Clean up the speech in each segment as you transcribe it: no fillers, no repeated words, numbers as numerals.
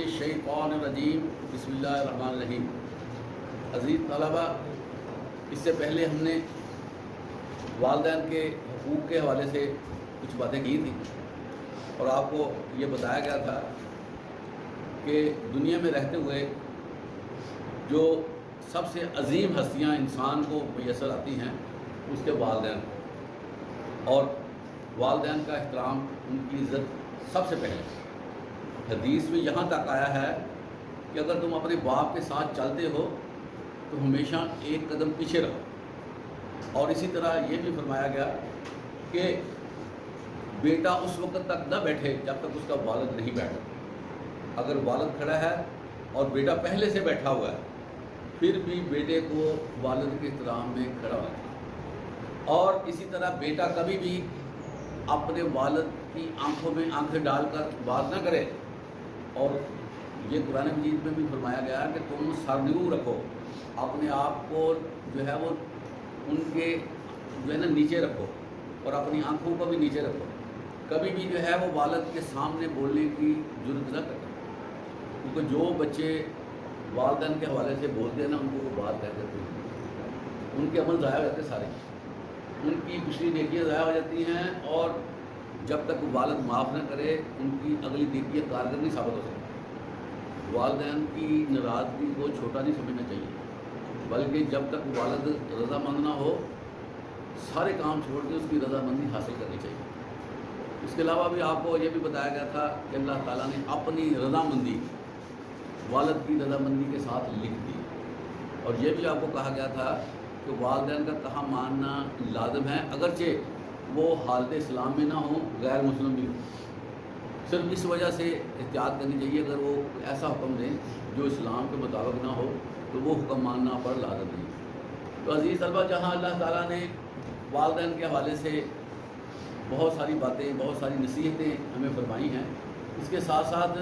الشیطان الرجیم بسم اللہ الرحمن الرحیم۔ عزیز طلبہ، اس سے پہلے ہم نے والدین کے حقوق کے حوالے سے کچھ باتیں کی تھیں اور آپ کو یہ بتایا گیا تھا کہ دنیا میں رہتے ہوئے جو سب سے عظیم ہستیاں انسان کو میسر آتی ہیں اس کے والدین، اور والدین کا احترام، ان کی عزت سب سے پہلے۔ حدیث میں یہاں تک آیا ہے کہ اگر تم اپنے باپ کے ساتھ چلتے ہو تو ہمیشہ ایک قدم پیچھے رہو، اور اسی طرح یہ بھی فرمایا گیا کہ بیٹا اس وقت تک نہ بیٹھے جب تک اس کا والد نہیں بیٹھا۔ اگر والد کھڑا ہے اور بیٹا پہلے سے بیٹھا ہوا ہے پھر بھی بیٹے کو والد کے احترام میں کھڑا ہونا چاہیے، اور اسی طرح بیٹا کبھی بھی اپنے والد کی آنکھوں میں آنکھیں ڈال کر بات نہ کرے، اور یہ قرآن مجید میں بھی فرمایا گیا ہے کہ تم سرنگو رکھو، اپنے آپ کو جو ہے وہ ان کے جو ہے نا نیچے رکھو، اور اپنی آنکھوں کو بھی نیچے رکھو۔ کبھی بھی جو ہے وہ والد کے سامنے بولنے کی جرات نہ کرو، کیونکہ جو بچے والدین کے حوالے سے بولتے ہیں نا ان کو وہ بات کہہ دیتے ہیں، ان کے عمل ضائع ہو جاتے ہیں سارے، ان کی پچھلی نیکیاں ضائع ہو جاتی ہیں، اور جب تک والد معاف نہ کرے ان کی اگلی نیکیاں کارگر نہیں ثابت ہو سکتی۔ والدین کی ناراضگی کو چھوٹا نہیں سمجھنا چاہیے، بلکہ جب تک والد رضامند نہ ہو سارے کام چھوڑ کے اس کی رضامندی حاصل کرنی چاہیے۔ اس کے علاوہ بھی آپ کو یہ بھی بتایا گیا تھا کہ اللہ تعالیٰ نے اپنی رضامندی والد کی رضامندی کے ساتھ لکھ دی، اور یہ بھی آپ کو کہا گیا تھا کہ والدین کا کہا ماننا لازم ہے، اگرچہ وہ حالت اسلام میں نہ ہوں، غیر مسلم بھی ہوں۔ صرف اس وجہ سے احتیاط کرنی چاہیے، اگر وہ ایسا حکم دیں جو اسلام کے مطابق نہ ہو تو وہ حکم ماننا پر لازم نہیں۔ تو عزیز طلبہ، جہاں اللہ تعالیٰ نے والدین کے حوالے سے بہت ساری باتیں، بہت ساری نصیحتیں ہمیں فرمائی ہیں، اس کے ساتھ ساتھ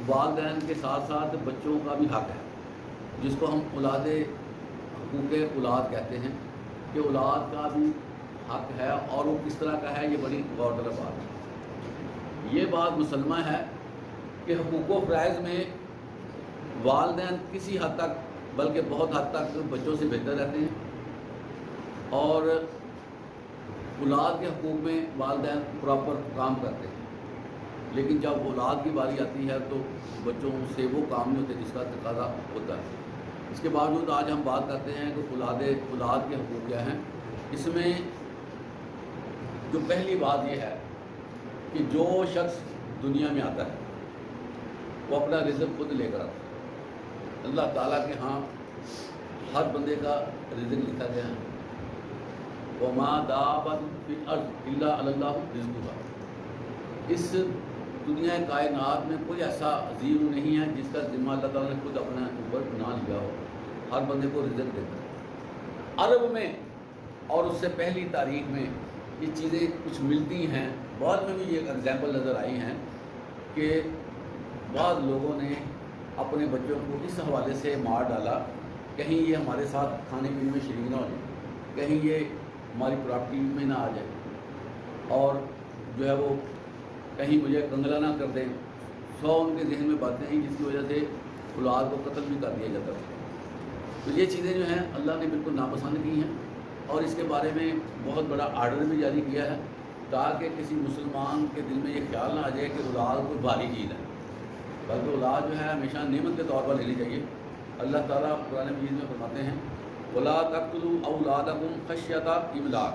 والدین کے ساتھ ساتھ بچوں کا بھی حق ہے، جس کو ہم حقوق اولاد کہتے ہیں، کہ اولاد کا بھی حق ہے، اور وہ کس طرح کا ہے یہ بڑی غور طلب بات ہے۔ یہ بات مسلمہ ہے کہ حقوق و فرائض میں والدین کسی حد تک، بلکہ بہت حد تک بچوں سے بہتر رہتے ہیں، اور اولاد کے حقوق میں والدین پراپر کام کرتے ہیں، لیکن جب اولاد کی باری آتی ہے تو بچوں سے وہ کام نہیں ہوتے جس کا تقاضا ہوتا ہے۔ اس کے باوجود آج ہم بات کرتے ہیں کہ اولاد کے حقوق کیا ہیں۔ اس میں جو پہلی بات یہ ہے کہ جو شخص دنیا میں آتا ہے وہ اپنا رزق خود لے کر آتا ہے۔ اللہ تعالیٰ کے ہاں ہر بندے کا رزق لکھا گیا ہے، وَمَا دَابَّةٌ فِي الْأَرْضِ إِلَّا عَلَى اللَّهِ رِزْقُهَا۔ اس دنیا کائنات میں کوئی ایسا عظیم نہیں ہے جس کا ذمہ اللہ تعالیٰ نے خود اپنے اوپر نہ لیا ہو، ہر بندے کو رزق دیتا ہے۔ عرب میں اور اس سے پہلی تاریخ میں یہ چیزیں کچھ ملتی ہیں، بعد میں بھی یہ اگزامپل نظر آئی ہیں کہ بعض لوگوں نے اپنے بچوں کو اس حوالے سے مار ڈالا، کہیں یہ ہمارے ساتھ کھانے پینے میں شریک نہ ہو جائے، کہیں یہ ہماری پراپرٹی میں نہ آ جائے، اور جو ہے وہ کہیں مجھے کنگلا نہ کر دیں۔ 100 ان کے ذہن میں باتیں ہیں جس کی وجہ سے اولاد کو قتل بھی کر دیا جاتا ہے۔ تو یہ چیزیں جو ہیں اللہ نے بالکل ناپسند کی ہیں، اور اس کے بارے میں بہت بڑا آرڈر بھی جاری کیا ہے، تاکہ کسی مسلمان کے دل میں یہ خیال نہ آ جائے کہ اولاد کوئی بھاری چیز ہے، بلکہ اولاد جو ہے ہمیشہ نعمت کے طور پر لینی چاہیے۔ اللہ تعالیٰ قرآن مجید میں فرماتے ہیں وَلَا تَقْتُلُوا أَوْلَادَكُمْ خَشْيَةَ إِمْلَاقٍ،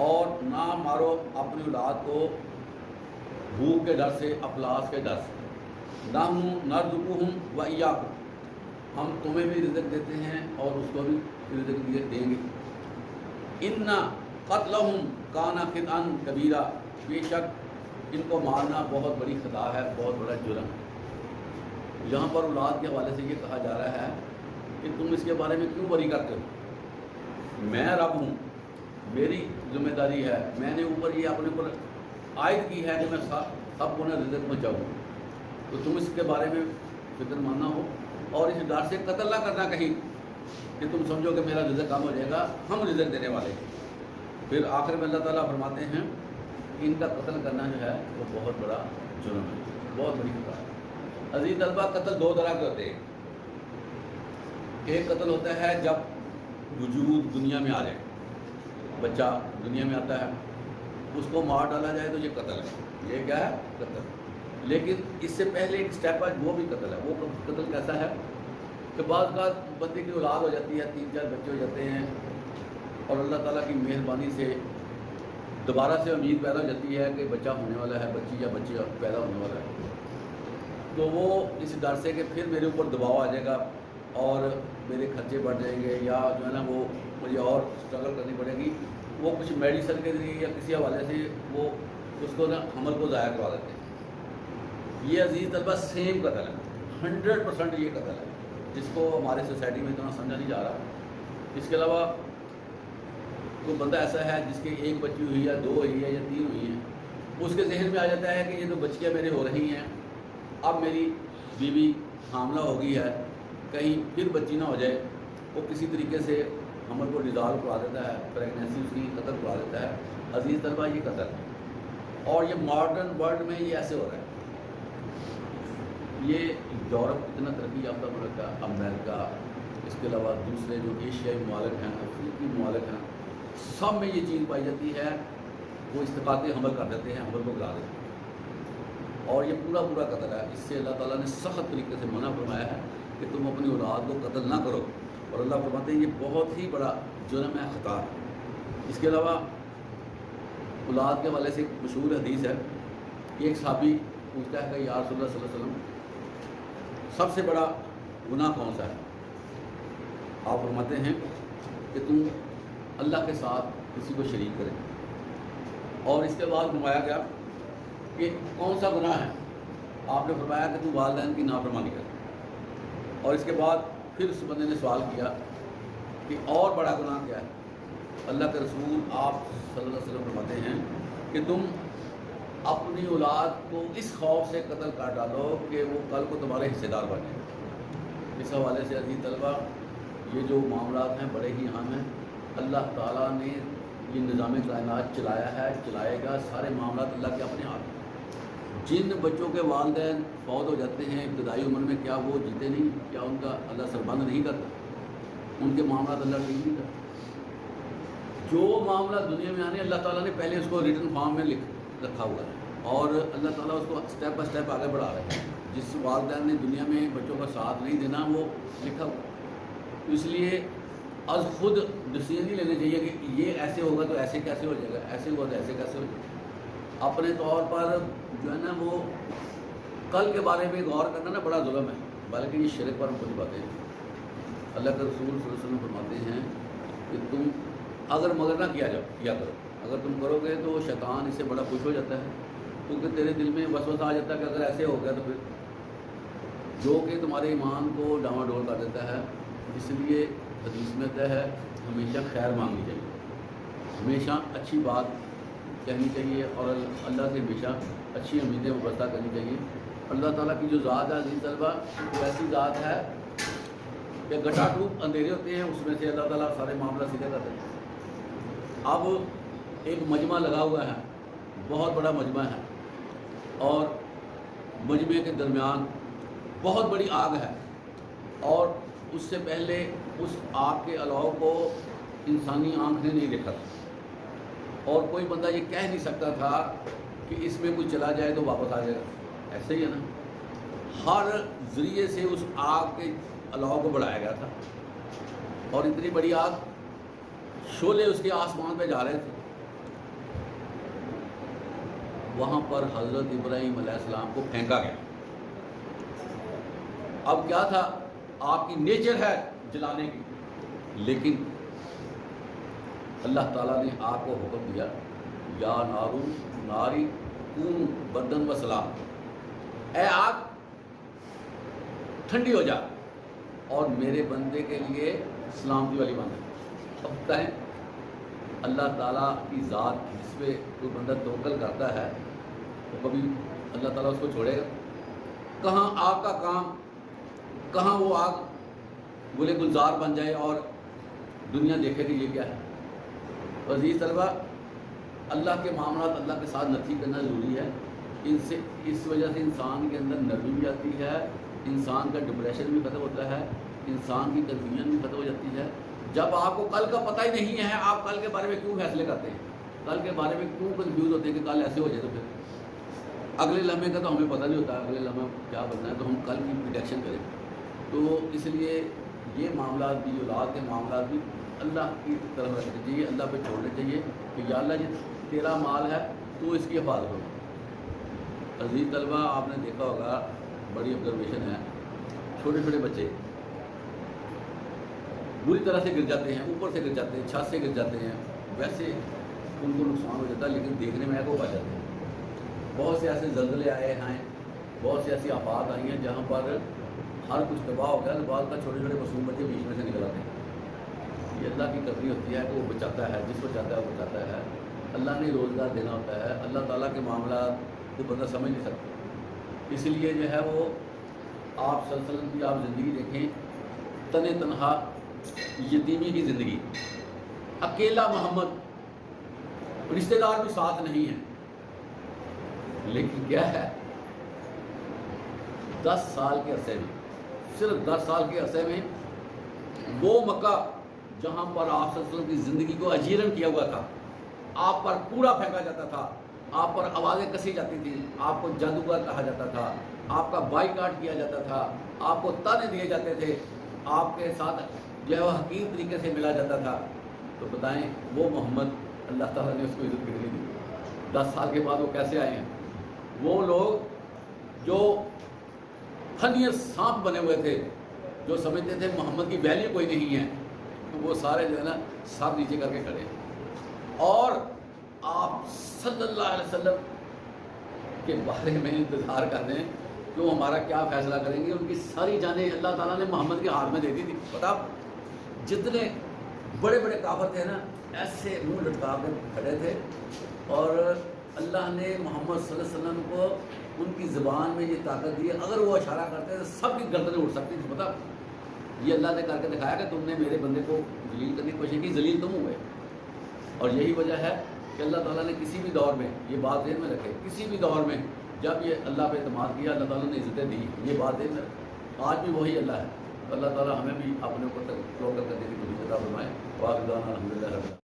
اور نہ مارو اپنی اولاد کو بھوک کے ڈر سے، افلاس کے ڈر سے۔ نَحْنُ نَرْزُقُهُمْ وَإِيَّاكُمْ، ہم تمہیں بھی رزق دیتے ہیں اور اس کو بھی رزق دیں گے۔ اِنَّ قَتْلَهُمْ كَانَ خِطْئًا كَبِيرًا، بے شک ان کو مارنا بہت بڑی خطا ہے، بہت بڑا جرم ہے۔ یہاں پر اولاد کے حوالے سے یہ کہا جا رہا ہے کہ تم اس کے بارے میں کیوں بری کرتے ہو؟ میں رب ہوں، میری ذمہ داری ہے، میں نے اوپر یہ اپنے اوپر عائد کی ہے کہ میں سب کو نہ رزق پہنچاؤں، تو تم اس کے بارے میں فکر مند نہ ہو، اور اس ڈر سے قتل نہ کرنا کہیں کہ تم سمجھو کہ میرا رزق کم ہو جائے گا، ہم رزق دینے والے ہیں۔ پھر آخر میں اللہ تعالیٰ فرماتے ہیں کہ ان کا قتل کرنا جو ہے وہ بہت بڑا جرم ہے، بہت بڑی خطا ہے۔ عزیز طلبہ، قتل دو طرح کے ہوتے ہیں. ایک قتل ہوتا ہے جب وجود دنیا میں آ جائے، بچہ دنیا میں آتا ہے، اس کو مار ڈالا جائے تو یہ قتل ہے. یہ کیا ہے؟ قتل. لیکن اس سے پہلے ایک اسٹیپ ہے، وہ بھی قتل ہے. وہ قتل کیسا ہے کہ بعض کا بندے کی اولاد ہو جاتی ہے، 3-4 بچے ہو جاتے ہیں، اور اللہ تعالیٰ کی مہربانی سے دوبارہ سے امید پیدا ہو جاتی ہے کہ بچہ ہونے والا ہے، بچی یا بچہ پیدا ہونے والا ہے. تو وہ اس ڈر سے کہ پھر میرے اوپر دباؤ آ جائے گا اور میرے خرچے بڑھ جائیں گے، یا جو ہے نا وہ مجھے اور اسٹرگل کرنی پڑے گی، وہ کچھ میڈیسن کے ذریعے یا کسی حوالے سے وہ اس کو نا حمل کو ضائع کروا دیتے ہیں. یہ عزیز طلبہ سیم قتل ہے، 100% یہ قتل ہے، جس کو ہمارے سوسائٹی میں اتنا سمجھا نہیں جا رہا. اس کے علاوہ کوئی بندہ ایسا ہے جس کے ایک بچی ہوئی یا 2 ہوئی ہے یا 3 ہوئی ہیں، اس کے ذہن میں آ جاتا ہے کہ یہ تو بچیاں میرے ہو رہی ہیں، اب میری بیوی حاملہ ہو گئی ہے، کہیں پھر بچی نہ ہو جائے. وہ کسی طریقے سے حمل کو ڈیزالو کروا دیتا ہے، پریگنینسی اس کی قتل کروا دیتا ہے. عزیز طلبہ، یہ قتل ہے، اور یہ ماڈرن ورلڈ میں یہ ایسے ہو رہا ہے. یہ یورپ اتنا ترقی یافتہ ملک ہے، امریکہ، اس کے علاوہ دوسرے جو ایشیائی ممالک ہیں، افریقی ممالک ہیں، سب میں یہ چیز پائی جاتی ہے. وہ استفاق حمل کر دیتے ہیں، حمل کو گرا دیتے ہیں، اور یہ پورا قتل ہے. اس سے اللہ تعالیٰ نے سخت طریقے سے منع فرمایا ہے کہ تم اپنی اولاد کو قتل نہ کرو، اور اللہ فرماتے ہیں یہ بہت ہی بڑا جرم ہے، خطا ہے. اس کے علاوہ اولاد کے حوالے سے ایک مشہور حدیث ہے. ایک صحابی پوچھتا ہے کہ یا رسول اللہ صلی اللہ علیہ وسلم، سب سے بڑا گناہ کون سا ہے؟ آپ فرماتے ہیں کہ تم اللہ کے ساتھ کسی کو شریک کریں. اور اس کے بعد فرمایا گیا کہ کون سا گناہ ہے؟ آپ نے فرمایا کہ تم والدین کی نافرمانی کر. اور اس کے بعد پھر اس بندے نے سوال کیا کہ اور بڑا گناہ کیا ہے؟ اللہ کے رسول آپ صلی اللہ علیہ وسلم فرماتے ہیں کہ تم اپنی اولاد کو اس خوف سے قتل کر ڈالو کہ وہ کل کو تمہارے حصے دار بنے. اس حوالے سے عزیز طلبہ، یہ جو معاملات ہیں بڑے ہی اہم ہیں. اللہ تعالیٰ نے یہ نظام کائنات چلایا ہے، چلائے گا. سارے معاملات اللہ کے اپنے ہاتھ ہیں. جن بچوں کے والدین فوت ہو جاتے ہیں ابتدائی عمر میں، کیا وہ جیتے نہیں؟ کیا ان کا اللہ سربند نہیں کرتا؟ ان کے معاملات اللہ ٹھیک نہیں کرتا. جو معاملہ دنیا میں آنے، اللہ تعالیٰ نے پہلے اس کو ریٹن فارم میں لکھ رکھا ہوا ہے، اور اللہ تعالیٰ اس کو اسٹیپ بائی اسٹیپ آگے بڑھا رہے ہیں. جس والدین نے دنیا میں بچوں کا ساتھ نہیں دینا، وہ لکھا ہوا. اس لیے از خود ڈسیزن نہیں لینے چاہیے کہ یہ ایسے ہوگا تو ایسے کیسے ہو جائے گا، ایسے ہوا تو ایسے کیسے ہو جائے گا. اپنے طور پر جو ہے نا وہ کل کے بارے میں غور کرنا نا بڑا ظلم ہے، بلکہ یہ شرک پر کچھ باتیں ہیں. اللہ کے رسول صلی اللہ علیہ وسلم فرماتے ہیں کہ تم اگر مگر نہ کیا کرو. اگر تم کرو گے تو شیطان اس سے بڑا خوش ہو جاتا ہے، کیونکہ تیرے دل میں وسوسہ آ جاتا ہے کہ اگر ایسے ہو گیا تو پھر، جو کہ تمہارے ایمان کو ڈاواڈول کر دیتا ہے. اس لیے حدیث میں طے ہے ہمیشہ خیر مانگنی چاہیے، ہمیشہ اچھی بات کہنی چاہیے، اور اللہ سے ہمیشہ اچھی امیدیں وابستہ کرنی چاہیے. اللہ تعالیٰ کی جو ذات ہے عزیز طلبہ، وہ ایسی ذات ہے کہ گٹا ٹوپ اندھیرے ہوتے ہیں، اس میں سے اللہ تعالیٰ سارے معاملہ سیدھے کر دیتے ہیں. اب ایک مجمع لگا ہوا ہے، بہت بڑا مجمع ہے، اور مجمع کے درمیان بہت بڑی آگ ہے، اور اس سے پہلے اس آگ کے علاوہ کو انسانی آنکھ نے نہیں دیکھا تھا، اور کوئی بندہ یہ کہہ نہیں سکتا تھا کہ اس میں کوئی چلا جائے تو واپس آ جائے گا. ایسے ہی ہے نا، ہر ذریعے سے اس آگ کے علاوہ کو بڑھایا گیا تھا، اور اتنی بڑی آگ، شعلے اس کے آسمان پہ جا رہے تھے. وہاں پر حضرت ابراہیم علیہ السلام کو پھینکا گیا. اب کیا تھا، آپ کی نیچر ہے جلانے کی، لیکن اللہ تعالیٰ نے آپ کو حکم دیا، یا نارو ناری کون بردن و سلام، اے آگ ٹھنڈی ہو جا اور میرے بندے کے لیے سلامتی والی بات ہے. اب کہیں اللہ تعالیٰ کی ذات جس پہ کوئی بندہ توکل کرتا ہے، تو کبھی اللہ تعالیٰ اس کو چھوڑے گا؟ کہاں آگ کا کام، کہاں وہ آگ گلے گلزار بن جائے اور دنیا دیکھے کہ یہ کیا ہے. عزیز طلبہ، اللہ کے معاملات اللہ کے ساتھ نتھی کرنا ضروری ہے. ان سے اس وجہ سے انسان کے اندر نرمی بھی آتی ہے، انسان کا ڈپریشن بھی ختم ہوتا ہے، انسان کی کنفیوژن بھی ختم ہو جاتی ہے۔ جب آپ کو کل کا پتہ ہی نہیں ہے، آپ کل کے بارے میں کیوں فیصلے کرتے ہیں؟ کل کے بارے میں کیوں کنفیوز ہوتے ہیں کہ کل ایسے ہو جائے؟ تو پھر اگلے لمحے کا تو ہمیں پتہ نہیں ہوتا اگلے لمحے کیا بننا ہے، تو ہم کل کی پریڈکشن کریں۔ تو اس لیے یہ معاملات بھی، اولاد کے معاملات بھی اللہ کی طرف رکھنے چاہیے، اللہ پہ چھوڑنے چاہیے کہ یا اللہ جی تیرا مال ہے تو اس کی حفاظت ہو۔ عزیز طلبہ، آپ نے دیکھا ہوگا، بڑی آبزرویشن ہے، چھوٹے چھوٹے بچے بری طرح سے گر جاتے ہیں، اوپر سے گر جاتے ہیں، چھت سے گر جاتے ہیں، ویسے ان کو نقصان ہو جاتا ہے لیکن دیکھنے میں کو آ جاتے ہیں۔ بہت سے ایسے زلزلے آئے ہیں، بہت سی ایسی آفات آئی ہیں جہاں پر ہر کچھ تباہ ہو گیا، بعض کا چھوٹے چھوٹے معصوم بچے بیچ میں سے نکل آتے ہیں۔ یہ اللہ کی کرنی ہوتی ہے کہ وہ بچاتا ہے، جس کو چاہتا ہے وہ بچاتا ہے۔ اللہ نے روزگار دینا ہوتا ہے، اللہ تعالیٰ کے معاملات کو بندہ سمجھ نہیں سکتا۔ اس لیے جو ہے وہ آپ صلی اللہ علیہ وسلم کی آپ زندگی دیکھیں، تنہا یتیمی کی زندگی، اکیلا محمد، رشتہ دار بھی ساتھ نہیں ہیں، لیکن کیا ہے 10 سال کے عرصے میں، صرف 10 سال کے عرصے میں وہ مکہ جہاں پر آپ صلی اللہ علیہ وسلم کی زندگی کو اجیرن کیا ہوا تھا، آپ پر کوڑا پھینکا جاتا تھا، آپ پر آوازیں کسی جاتی تھیں، آپ کو جادوگر کہا جاتا تھا، آپ کا بائیکاٹ کیا جاتا تھا، آپ کو تانے دیے جاتے تھے، آپ کے ساتھ جو ہے وہ حقیر طریقے سے ملا جاتا تھا، تو بتائیں وہ محمد اللہ تعالیٰ نے اس کو عزت کتنی دی؟ 10 سال کے بعد وہ کیسے آئے ہیں؟ وہ لوگ جو خنیر سانپ بنے ہوئے تھے، جو سمجھتے تھے محمد کی ویلیو کوئی نہیں ہے، وہ سارے جو ہے نا سر نیچے کر کے کھڑے، اور آپ صلی اللہ علیہ وسلم کے بارے میں انتظار کر رہے ہیں کہ وہ ہمارا کیا فیصلہ کریں گے۔ ان کی ساری جانیں اللہ تعالیٰ نے محمد کے ہاتھ میں دے دی تھی۔ پتا جتنے بڑے بڑے کافر تھے نا، ایسے منہ لٹکا کے کھڑے تھے، اور اللہ نے محمد صلی اللہ علیہ وسلم کو ان کی زبان میں یہ طاقت دی ہے، اگر وہ اشارہ کرتے تو سب کی گردنیں اڑ سکتی تھی۔ پتا یہ اللہ نے کر کے دکھایا کہ تم نے میرے بندے کو ذلیل کرنے کی کوشش کی، ذلیل تم ہوئے۔ اور یہی وجہ ہے کہ اللہ تعالیٰ نے کسی بھی دور میں، یہ بات ذہن میں رکھے، کسی بھی دور میں جب یہ اللہ پہ اعتماد کیا، اللہ تعالیٰ نے عزتیں دی، یہ بات ذہن میں رکھے۔ آج بھی وہی اللہ ہے، اللہ تعالیٰ ہمیں بھی اپنے اوپر تک کر کے دینے کی توفیق عطا فرمائے۔ واخر دعوانا الحمدللہ رب العالمین۔